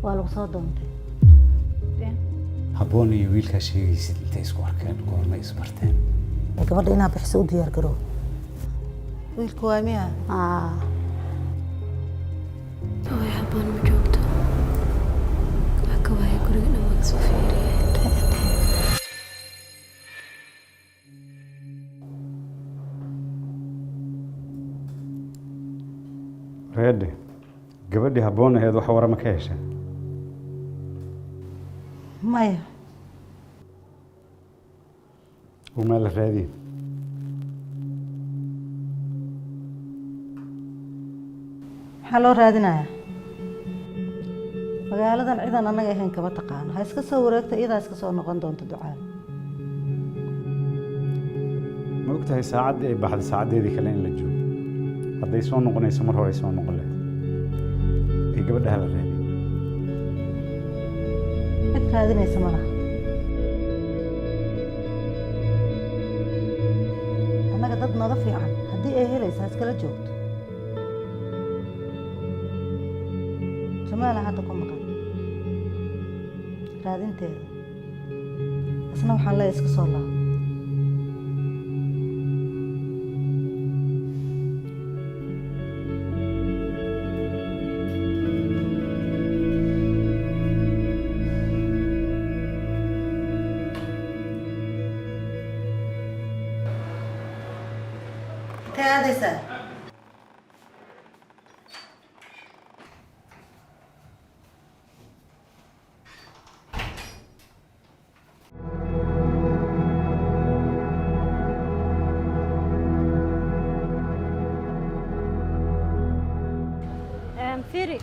waa lagu soo doontay habboon iyo wiilka sheegaysid intay isku arkeen goorma isbarteen gabadha inaa bixiso u diyaar garow wiilku waa miya way habboon ma joogto aka waaya guriga dhammaan soo fiiriye reede gabadhii habboon ahayd wax warama ka hesha maya وما الرادين حلو رادنا magaaladan ciidan anaga ahayn kaba taqaan ha iska soo wareegta iyada iska soo noqon doonto ducaan ma ogtahay saacadii ay baxday saacadeedii kale in la joogo hadday soo noqonayso mar hore soo noqon lahayd ee gabadha la raadin cid raadinaysa ma laha annaga dad naga fiican haddii ay helaysaa iskala joogto jamaala hadda ku maqan raadinteeda isna waxaan leeyahay iska soo laabo كادسة فيري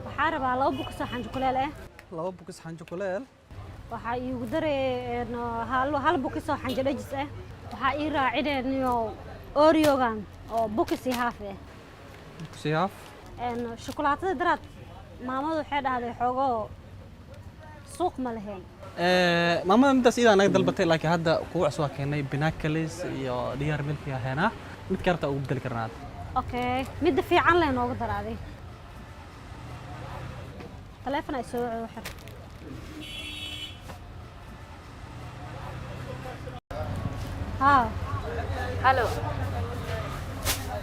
وحارب على أبوك صحن شوكولاتة لو بوكس حن شوكولاتة waxaa iigu daray hal bukis oo xanjadhajis ah waxaa ii raacinayno oriogan oo bukis iyo haaf ah بوكس ياف shukulaatada daraad maamadu waxay dhahday xoogoo suuq ma lahayn maamada midaas idaa naga dalbatay laakiin hadda kugu cusbaa keenay binaakalis iyo diyaar milki ahaynaa mid karta ugu bedeli karnaa okay midda fiican leh nooga daraaday taleefon ay soo xir ها هلو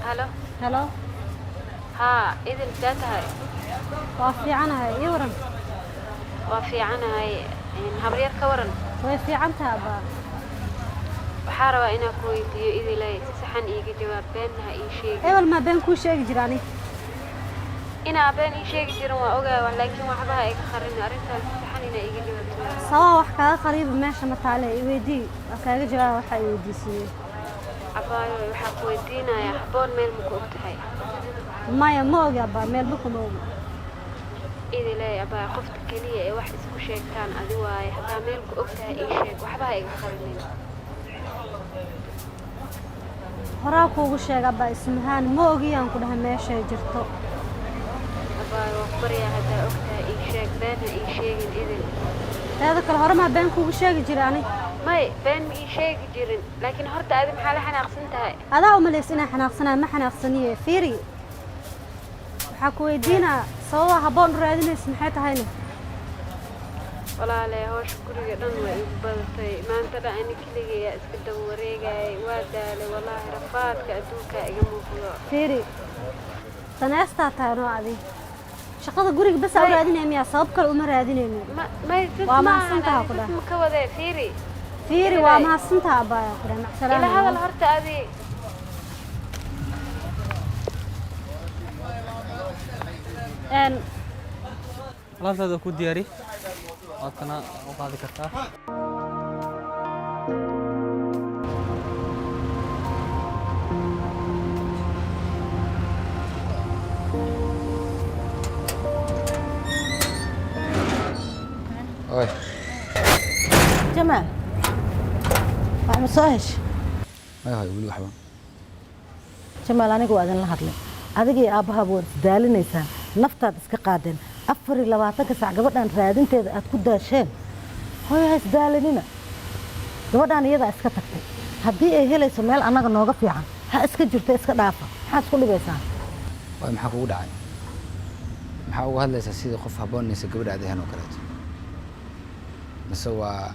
هلو هلو ها إذا بدأتها وافي عنها يورن وفي عنها هبرير كورن وافي عنها با وحارة إنا كويديو إذا لا سحن إيجي جواب بينها إي شيء أول ما بين كل شيء جراني إنا بين إي شيء جرا وأوجا ولكن وحبها إيك خرين أرنتا سحن إنا إيجي جواب سوا وحكا قريب ماشي متعالي يودي أكاجي جرا وحا يودي سي عبايو وحق ودينا يا حبون ميل مكوبتهاي مايا موجا با ميل بكو موجا إذا لا عبايو خفت كلية واحد اسمه شيك كان أدواي حتى ميل مكوبتها إي شيك وحبها إيك خرين horaa kuugu sheega baa ismahaan ma ogiyaan ku dhahay meeshay jirto abaayo waqbariya hadda ogtaa ii sheeg beena ii sheegin idin teeda kale hore maa been kuugu sheegi jira ani may been ma ii sheegi jirin laakiin horta adi maxaa la xanaaqsan tahay adaa umalays inaan xanaaqsanaa ma xanaaqsaniye fiiri waxaa ku weydiinaa sababa habboon u raadinaysa maxay tahayna walaalay hawsha guriga dhan waa igu badatay maanta dhan ani keligeeya iska daba wareegayay waa daalay wallaahi rafaadka adduunkaa iga muuqdo fiiri saneystaa tahay noo adi shaqada guriga bas aa u raadinaya miyaa sabab kale uma raadinayno waa mahadsantaha ku dhah ma ka wadee fiiri fiiri waa mahadsantaha abaayaa ku dhah macsalaam ila hadal horta adi alaabtaada ku diyaari waadkana u qaadi kartaa Oi. جمال waxma soo heshay ما هاي ولي وحبا jamaal anigu waa idin la hadlay adigii aabbaha waad isdaalinaysaan naftaad iska qaadeen 24 saac gabadhan raadinteeda aad ku daasheen hooyo ha isdaalinina gabadhan iyada iska tagtay haddii ay helayso meel annaga nooga fiican ha iska jirto iska dhaafa maxaad isku dhibaysaa واي maxaa kugu dhacay maxaa uga hadlaysaa sidii qof habboonaysa gabadha adeehan oo kaleeto mise waa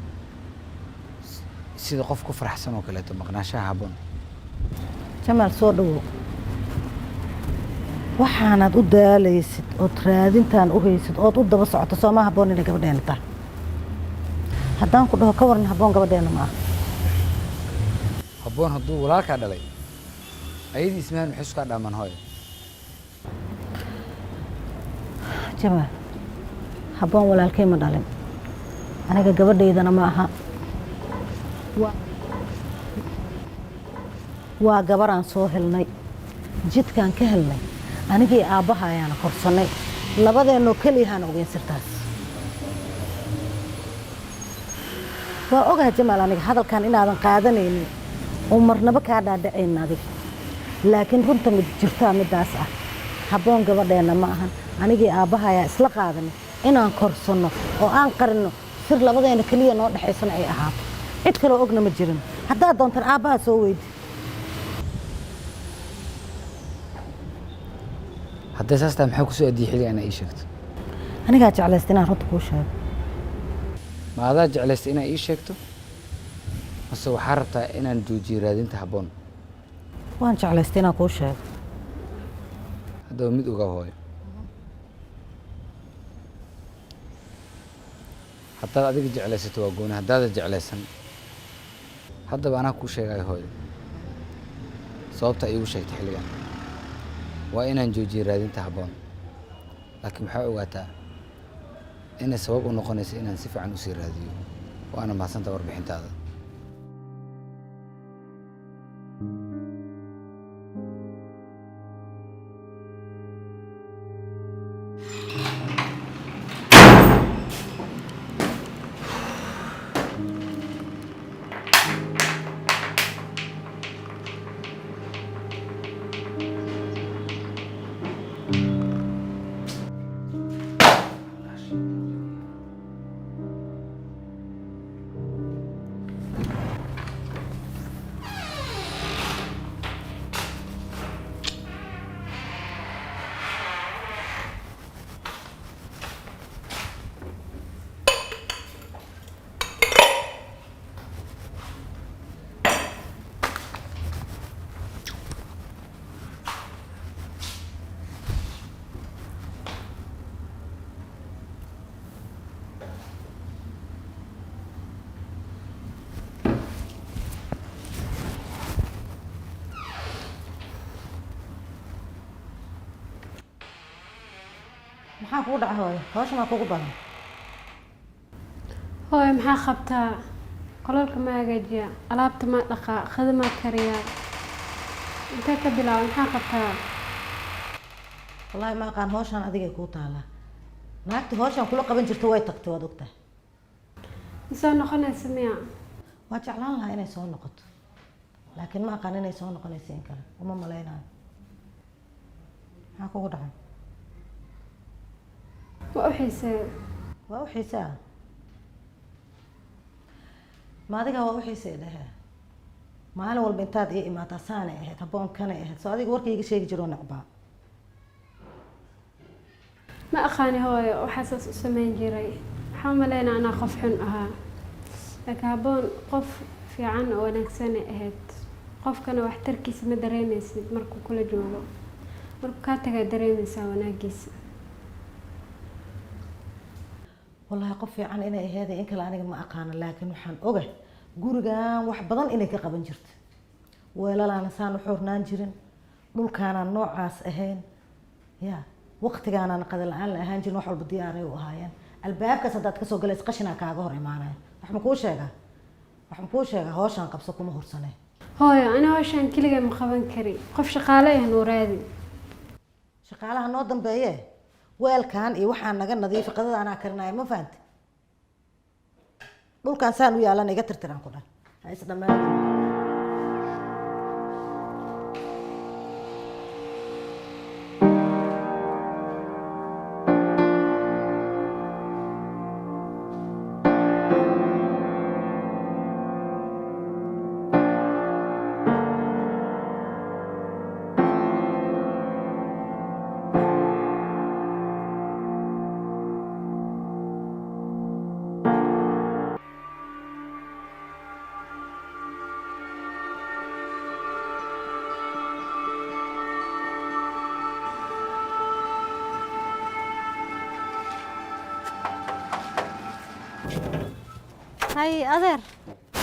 sida qof ku faraxsan oo kaleeto maqnaanshaha habboon jamaal soo dhawow waxaanaad u daalaysid ood raadintaan u haysid ood u daba socoto sooma habboon inay gabadheena tahay haddaan ku dhaho ka waran habboon gabadheena ma aha habboon hadduu walaalkaa dhalay ayadii ismahan maxay iskaa dhaamaan hooyo jamaal habboon walaalkay ma dhalin aniga gabadhaydana ma aha waa gabaraan soo helnay jidkaan ka helnay anigii aabbaha ayaana korsannay labadeennoo keliyahaana ogeyn sirtaas waa ogaha jamaal aniga hadalkan inaadan qaadanaynin oo marnaba kaa dhaadhacaynin adiga laakiin runta mid jirtaa middaas ah habboon gabadheenna ma ahan anigii aabbaha ayaa isla qaadanay inaan korsanno oo aan qarinno sir labadeena keliya noo dhexaysana ay ahaato cid kaloo ogna ma jirin haddaad doontan aabbaha soo weydi hadday saas tahay maxaa kusoo addiyey xilliga inaa ii sheegto anigaa jeclaysta inaan runta kuu sheego ma adaa jeclaystay inaa ii sheegto mase waxaa rabtaa inaan joojiyo raadinta habboon waan jeclaystay inaan kuu sheego haddaba mid ogaa hooyo haddaad adiga jeclaysato waa gooni haddaadan jeclaysan haddaba anaa kuu sheegayo hooyo sababtaa iigu sheegtay xilligan waa inaan joojiyo raadinta habboon laakiin waxaa ogaataa inay sabab u noqonayso inaan si fiican usii raadiyo waana mahadsantaa warbixintaada maxaa kugu dhaca hooyo hawsha maa kugu badan hooyo maxaa qabtaa qolalka ma hagaajiya alaabta ma dhaqaa qada ma kariyaa intee ka bilaaba maxaa qabtaa wallaahi ma aqaan hawshaan adigay kuu taalaa naagtii hawshaan kula qaban jirta way tagtay waad ogtahay isoo noqonaysa miya waa jeclaan lahaa inay soo noqoto laakiin ma aqaan inay soo noqonaysa in kale uma malaynayo maxaa kugu dhacay waa u xiisee waa u xiisaa ma adiga waa u xiisee dhehe maalin walba intaad ii imaataa saanay ahayd habboon kanay ahayd soo adiga warkayga sheegi jiroo necbaa ma aqaani hooyo waxaa saas u samayn jiray waxaa umaleynaa anaa qof xun ahaa laakiin habboon qof fiican oo wanaagsanay ahayd qofkana waxtarkiisa ma dareemaysid markuu kula joogo markuu kaa tagaa dareemaysaa wanaagiisa wallaahi qof fiican inay aheeday in kale aniga ma aqaano laakiin waxaan oga gurigan wax badan inay ka qaban jirto weelalaana saan u xornaan jirin dhulkaanaan noocaas ahayn ya waqtigaanaan qada la-aan la ahaan jirin wax walba diyaaray u ahaayeen albaabkaas haddaad kasoo galays qashinaa kaaga hor imaanaya wax ma kuu sheegaa hawshaan qabso kuma hursane hooyo ani hawshaan keliga ma qaban kari qof shaqaale ah noo raadi shaqaalaha noo dambeeye weelkan iyo waxaan naga nadiifi qadada anaa karinaya ma fahanti dhulkan saan u yaalana iga tirtiraan ku dhan ha isdhammaado هاي أذر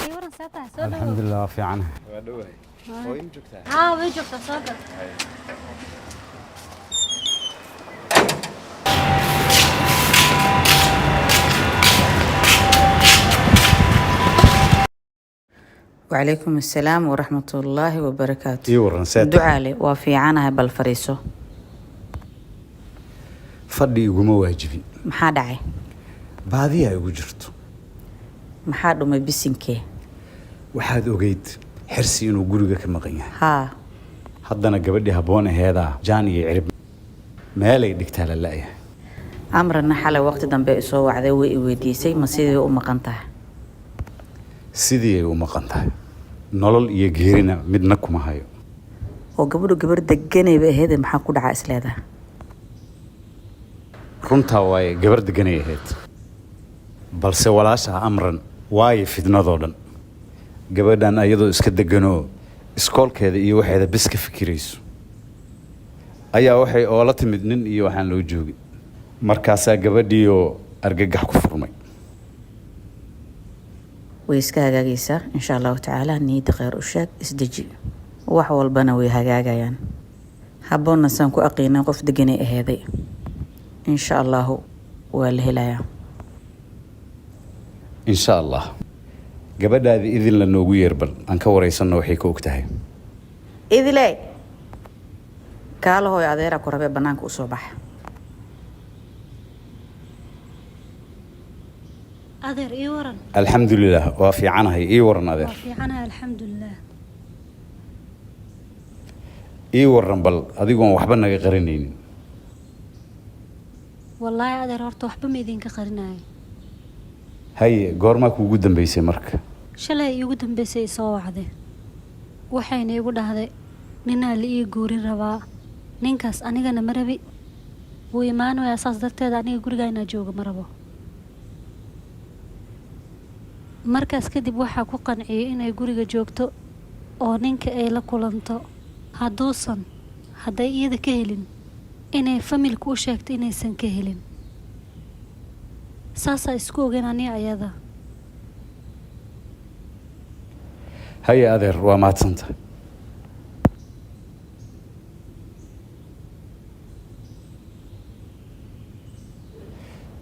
أيوة ساتها سودا الحمد لله في عنها. ويجوك سودا وعليكم السلام ورحمة الله وبركاته. ii waran seeta ducaale waa fiicanahay bal fariiso. fadhi iguma waajibin. maxaa dhacay? baadiya igu jirto. maxaa dhumay bisinkee? waxaad ogeyd xirsi inuu guriga ka maqan yahay. haa haddana gabadhii habboon aheedaa jaan iyo cirib meelay dhigtaa la la'yahay. amrana xalay waqti dambe isoo wacday way i weydiisay ma sidii u maqan tahay. sidii ay u maqan tahay nolol iyo geerina midna kuma hayo. oo gabadhu gabar deganayba aheedee maxaa ku dhacaa isleedaha? runtaa waaye gabar deganay ahayd balse walaashaa amran waaye fidnadoo dhan. gabadhan ayadoo iska deganoo iskoolkeeda iyo waxeeda bis ka fikirayso ayaa waxay oola timid nin iyo waxaan loo joogin. markaasaa gabadhiioo argagax ku furmay. way iska hagaagaysaa insha allahu tacaala. niyadda kheyr u sheeg isdeji wax walbana way hagaagayaan. habboonna saan ku aqiinay qof deganay aheeday insha allahu waa la helayaa. insha allah gabadhaadii idin la noogu yeerbal aan ka waraysanno waxay ka og tahay. idile kaala hooy adeera ku rabee bannaanka u soo baxa. أذر إيورن alxamdulilah waa fiicanahay. ii waran adeer. في عنها الحمد لله ii waran bal adigoon waxba naga qarinaynin. والله أذر هرت وحبة ميدين كقرناي haye goormaa kuugu dambaysay marka? شلي يقدم بس يسوى عده وحين يقول هذا ننا اللي يجوري ربا ننكس أنا جنا مربي ويمان وياساس درت هذا أنا يقول جاينا جوج مربو markaas kadib waxaa ku qanciyay inay guriga joogto oo ninka ay la kulanto hadday iyada ka helin inay familku u sheegto inaysan ka helin. saasaa isku ogeyn ani ayada. haye adeer waa mahadsanta.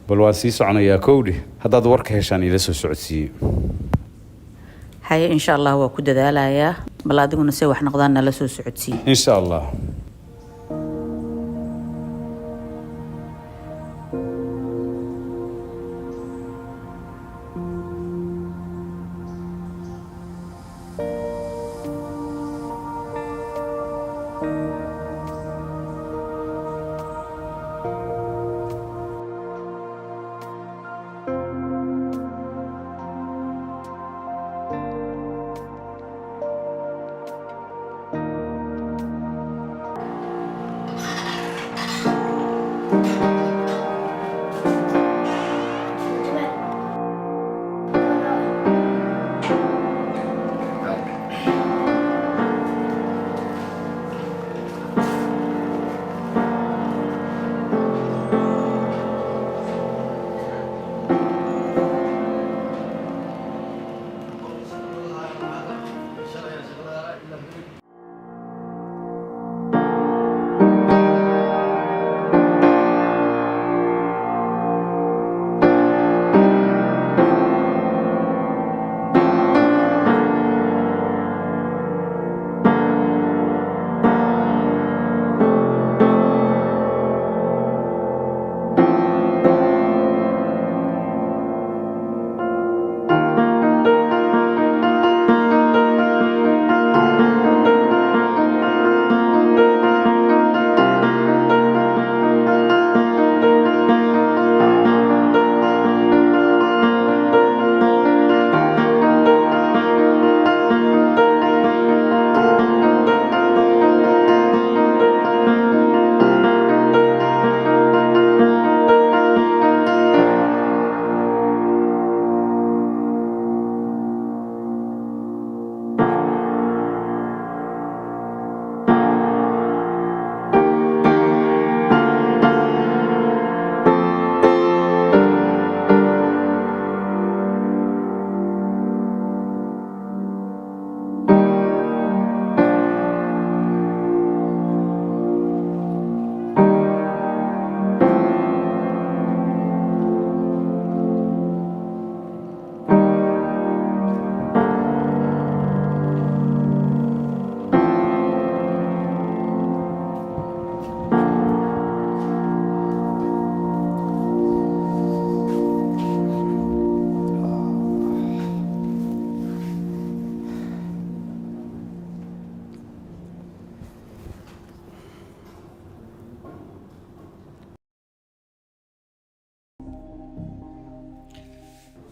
bal waa sii soconayaa kowdhi haddaad warka heshaan ila soo socodsiiye. haye insha allah waa ku dadaalayaa bal adiguna se wax noqdaan nala soo socodsiiye. insha allah.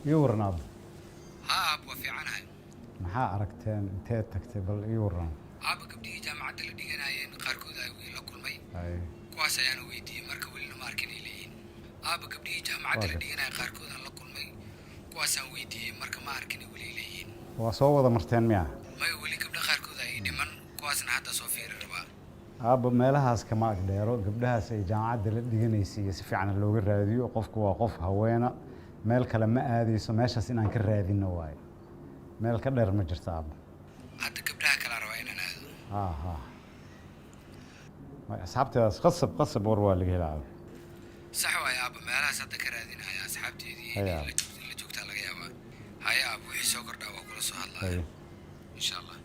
يورن أب ها أب وفي عنها maxaa aragteen inteed tagtay bal ii waran أب قبلي جامعة اللي ديجنا ين قاركو ذا ويلا كل مي ay كواس أنا ويدي مركب ولا ماركين إلين أب قبلي جامعة اللي ديجنا قاركو ذا كل مي كواس أنا ويدي مركب ماركين ولا إلين waa soo wada marteen miya ما يقولي قبل قاركو ذا يدي من كواس حتى صوفير الربا aabba meelahaas kama agdheero gabdhahaas ay jaamacadda la dhiganaysa iyo si fiican looga raadiyo qofku waa qof haweena meel kale ma aadayso meeshaas inaan ka raadino waaye meel ka dheer ma jirto aabba حتى قبلها كلا رواينا هذا ها asxaabteedaas qasab war waa laga helaa صح ويا أب ما لا صدق كرادين هيا أصحابتي دي هيا. اللي جوكت على جيابا هيا أبو وحي سكر دعوة كل سؤال الله إن شاء الله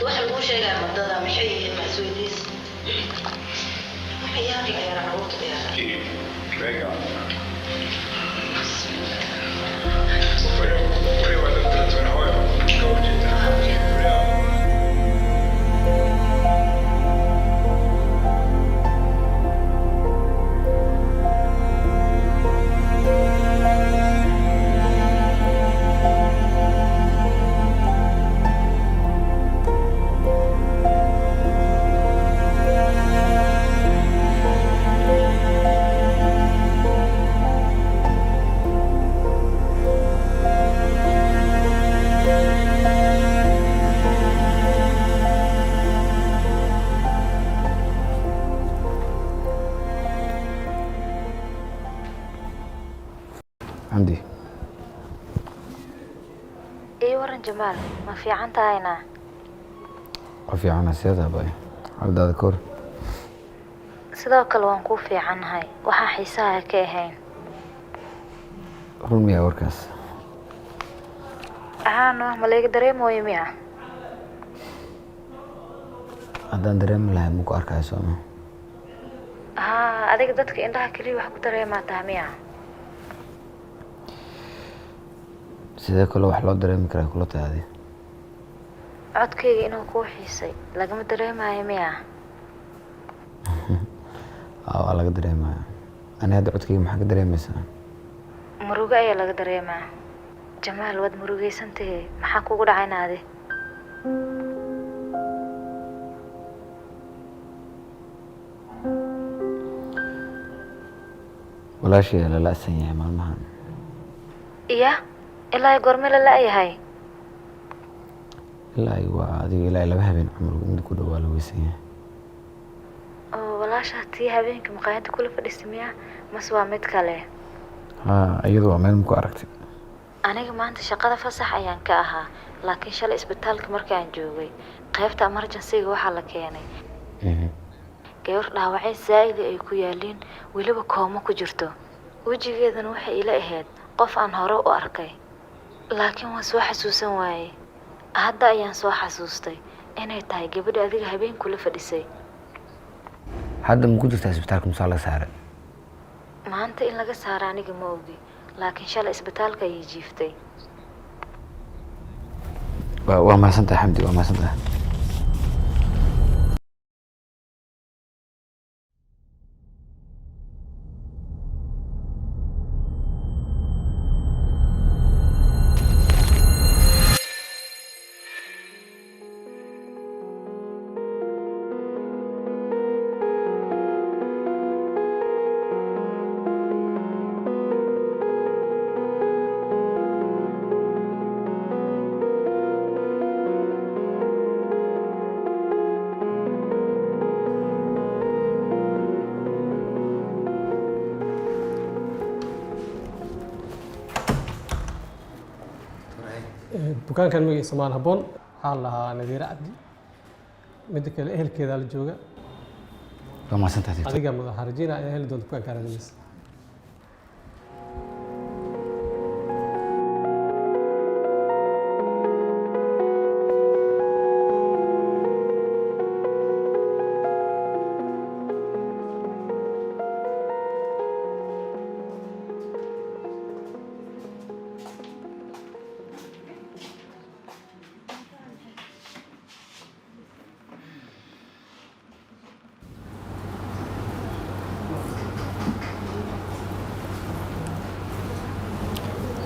waxa lagu sheegaa wadada maxay yihiin mas'uuliyiis waxay yahay carruurta عندي ايه ورن جمال ما في عنتا هنا وفي عنا سيادة باي عبد هذا كور sidoo kale waan ku fiicannahay waxaa xiisaha ka ahayn رون ميا وركاس ahaano ma laga dareemayo miya haddaan dareemi lahay maku arkaayo sooma haa adiga dadka indhaha keliya wax ku dareemaa taha miya sidee kale wax loo dareemi karaa kula tahay adi codkayga inuu kuu xiisay lagama dareemayo miya waa laga dareemaya ani hadda codkayga maxaa ka dareemaysaa murugo ayaa laga dareemaa jamaal waad murugaysantahe maxaa kugu dhacaynaade walaashii la la'san yahay maalmahan iya ilaa goorme la la'yahay ilaa waa adiga ilaa 2 habeen camal mid ku dhawaa la weysan yahay oo walaashaa tii habeenkii maqaayadda kula fadhiistay miya mase waa mid kale iyadu waa meel maku aragtay aniga maanta shaqada fasax ayaan ka ahaa laakiin shalay isbitaalka markaan joogay qaybta emergency-ga waxaa la keenay gabar dhaawacay zaa'id ay ku yaaliin weliba koomo ku jirto wejigeedana waxay ila ahayd qof aan hore u arkay laakiin waan soo xasuusan waayey hadda ayaan soo xasuustay inay tahay gabadha adiga habeen kula fadhisay hadda ma ku jirtaa isbitaalka musaa laga saaray maanta in laga saaro aniga ma ogi laakiin shalay isbitaalka ayay jiiftay waa mahadsantahay xamdi waa mahadsantahay dukaankan magaciisa maan habboon waxaa lahaa nadiire cabdi midda kale ehelkeedaa la jooga waa mahadsantahay adiga waxaan rajeynaa inaad heli doonto dukaanka aragadiisa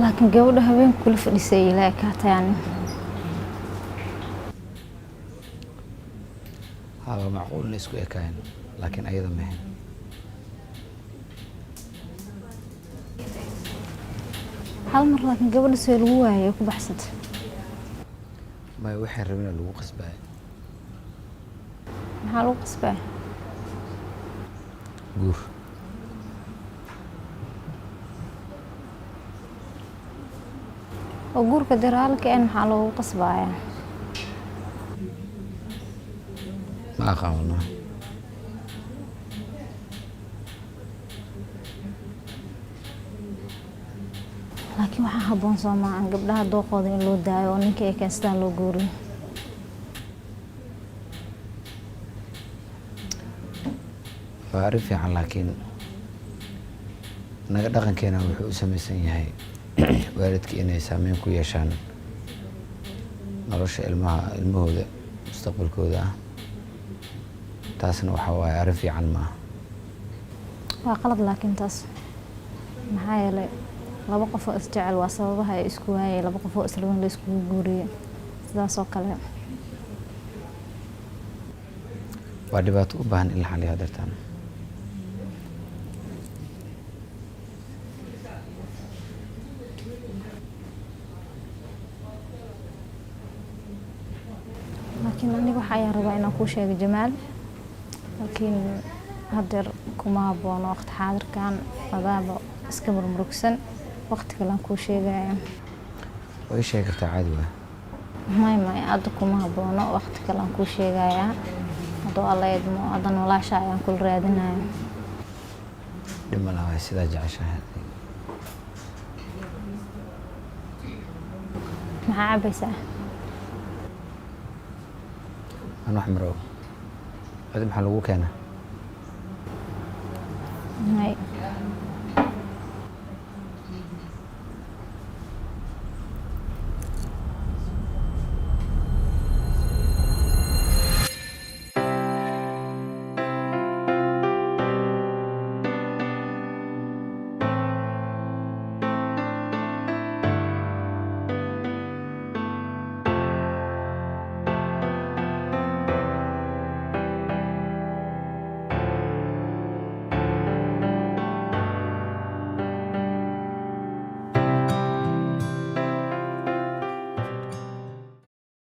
laakiin gabadha habeen kula fadhisay ilaa ka taani haa macquul in isku ekayn laakiin ayada ma ahayn hal mar laakiin gabadha soo lagu waayay ku baxsatay ma waxay rabeen lagu qasbay maxaa lagu qasbay guur oo guurka diraalka in maxaa lagu qasbaya ma aqaano laakiin waxaa habboon soo maahan gabdhaha dooqooda in loo daayo oo ninka ay kaystaan loo guuriyo waa arrin fiican laakiin naga dhaqankeena wuxuu u samaysan yahay waalidka inay saameyn ku yeeshaan nolosha ilmahooda mustaqbalkooda ah. taasna waxaa waaye arrin fiican ma aha. waa qalad laakiin taas maxaa yeelay laba qof oo isjecel waa sababaha ay isku waayay laba qof oo islaban la iskugu guuriyay sidaas oo kale waa dhibaato u baahan in la xaliyo dartaan. laakiin aniga waxa ayaan rabaa inaan kuu sheego Jamaal laakiin hadeer kuma haboono waqti xaadirkan adaaba iska murmurugsan waqti kale aan kuu sheegaya. way sheegi kartaa caadi waa. may hadda kuma haboono waqti kale aan kuu sheegaya. hadoo alla idmo adan walaasha ayaan kula raadinaya. dhib ma laha sidaa jeceshahay. maxaa cabaysaa? aan wax marow. adi maxaa lagu keenaa? may